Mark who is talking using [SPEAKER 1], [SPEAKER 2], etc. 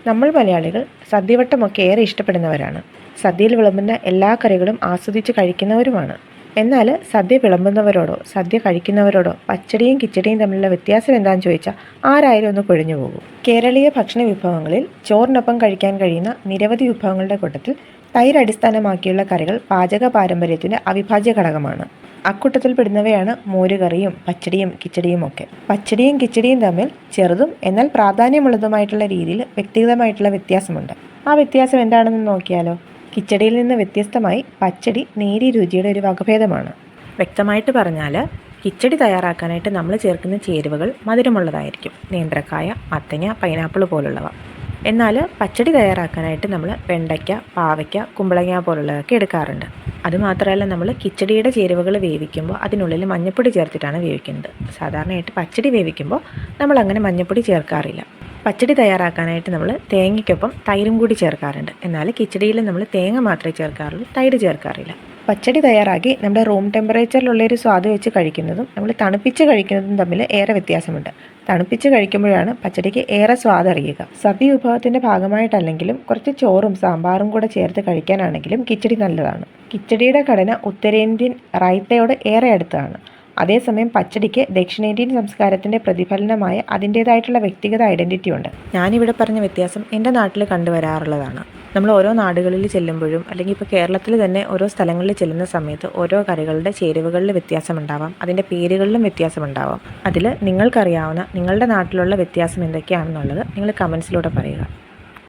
[SPEAKER 1] നമ്മൾ മലയാളികൾ സദ്യവട്ടമൊക്കെ ഏറെ ഇഷ്ടപ്പെടുന്നവരാണ്. സദ്യയിൽ വിളമ്പുന്ന എല്ലാ കറികളും ആസ്വദിച്ച് കഴിക്കുന്നവരുമാണ്. എന്നാൽ സദ്യ വിളമ്പുന്നവരോടോ സദ്യ കഴിക്കുന്നവരോടോ പച്ചടിയും കിച്ചടിയും തമ്മിലുള്ള വ്യത്യാസം എന്താണെന്ന് ചോദിച്ചാൽ ആരായാലും ഒന്ന് കൊഴിഞ്ഞു പോകും. കേരളീയ ഭക്ഷണ വിഭവങ്ങളിൽ ചോറിനൊപ്പം കഴിക്കാൻ കഴിയുന്ന നിരവധി വിഭവങ്ങളുടെ കൂട്ടത്തിൽ തൈര് അടിസ്ഥാനമാക്കിയുള്ള കറികൾ പാചക പാരമ്പര്യത്തിൻ്റെ അവിഭാജ്യ ഘടകമാണ്. അക്കൂട്ടത്തിൽ പെടുന്നവയാണ് മോരുകറിയും പച്ചടിയും കിച്ചടിയും ഒക്കെ. പച്ചടിയും കിച്ചടിയും തമ്മിൽ ചെറുതും എന്നാൽ പ്രാധാന്യമുള്ളതുമായിട്ടുള്ള രീതിയിൽ വ്യക്തിഗതമായിട്ടുള്ള വ്യത്യാസമുണ്ട്. ആ വ്യത്യാസം എന്താണെന്ന് നോക്കിയാലോ? കിച്ചടിയിൽ നിന്ന് വ്യത്യസ്തമായി പച്ചടി നേരിയ രുചിയുടെ ഒരു വകഭേദമാണ്. വ്യക്തമായിട്ട് പറഞ്ഞാൽ കിച്ചടി തയ്യാറാക്കാനായിട്ട് നമ്മൾ ചേർക്കുന്ന ചേരുവകൾ മധുരമുള്ളതായിരിക്കും. നേന്ത്രക്കായ, മത്തങ്ങ, പൈനാപ്പിൾ പോലുള്ളവ. എന്നാൽ പച്ചടി തയ്യാറാക്കാനായിട്ട് നമ്മൾ വെണ്ടയ്ക്ക, പാവയ്ക്ക, കുമ്പളങ്ങ പോലുള്ളതൊക്കെ എടുക്കാറുണ്ട്. അതുമാത്രമല്ല, നമ്മൾ കിച്ചടിയുടെ ചേരുവകൾ വേവിക്കുമ്പോൾ അതിനുള്ളിൽ മഞ്ഞൾപ്പൊടി ചേർത്തിട്ടാണ് വേവിക്കുന്നത്. സാധാരണയായിട്ട് പച്ചടി വേവിക്കുമ്പോൾ നമ്മൾ അങ്ങനെ മഞ്ഞൾപ്പൊടി ചേർക്കാറില്ല. പച്ചടി തയ്യാറാക്കാനായിട്ട് നമ്മൾ തേങ്ങയ്ക്കൊപ്പം തൈരും കൂടി ചേർക്കാറുണ്ട്. എന്നാൽ കിച്ചടിയിൽ നമ്മൾ തേങ്ങ മാത്രമേ ചേർക്കാറുള്ളൂ, തൈര് ചേർക്കാറില്ല. പച്ചടി തയ്യാറാക്കി നമ്മുടെ റൂം ടെമ്പറേച്ചറിലുള്ളൊരു സ്വാദ് വെച്ച് കഴിക്കുന്നതും നമ്മൾ തണുപ്പിച്ച് കഴിക്കുന്നതും തമ്മിൽ ഏറെ വ്യത്യാസമുണ്ട്. തണുപ്പിച്ച് കഴിക്കുമ്പോഴാണ് പച്ചടിക്ക് ഏറെ സ്വാദ് അറിയുക. സദ്യ വിഭവത്തിൻ്റെ ഭാഗമായിട്ടല്ലെങ്കിലും കുറച്ച് ചോറും സാമ്പാറും കൂടെ ചേർത്ത് കഴിക്കാനാണെങ്കിലും കിച്ചടി നല്ലതാണ്. കിച്ചടിയുടെ ഘടന ഉത്തരേന്ത്യൻ റൈത്തയോട് ഏറെ അടുത്താണ്. അതേസമയം പച്ചടിക്ക് ദക്ഷിണേന്ത്യൻ സംസ്കാരത്തിൻ്റെ പ്രതിഫലനമായ അതിൻ്റേതായിട്ടുള്ള വ്യക്തിഗത ഐഡൻറ്റിറ്റി ഉണ്ട്. ഞാനിവിടെ പറഞ്ഞ വ്യത്യാസം എൻ്റെ നാട്ടിൽ കണ്ടുവരാറുള്ളതാണ്. നമ്മൾ ഓരോ നാടുകളിൽ ചെല്ലുമ്പോഴും അല്ലെങ്കിൽ ഇപ്പോൾ കേരളത്തിൽ തന്നെ ഓരോ സ്ഥലങ്ങളിൽ ചെല്ലുന്ന സമയത്ത് ഓരോ കറികളുടെ ചേരുവകളിൽ വ്യത്യാസമുണ്ടാവാം, അതിൻ്റെ പേരുകളിലും വ്യത്യാസമുണ്ടാവാം. അതിൽ നിങ്ങൾക്കറിയാവുന്ന നിങ്ങളുടെ നാട്ടിലുള്ള വ്യത്യാസം എന്തൊക്കെയാണെന്നുള്ളത് നിങ്ങൾ കമൻസിലൂടെ പറയുക.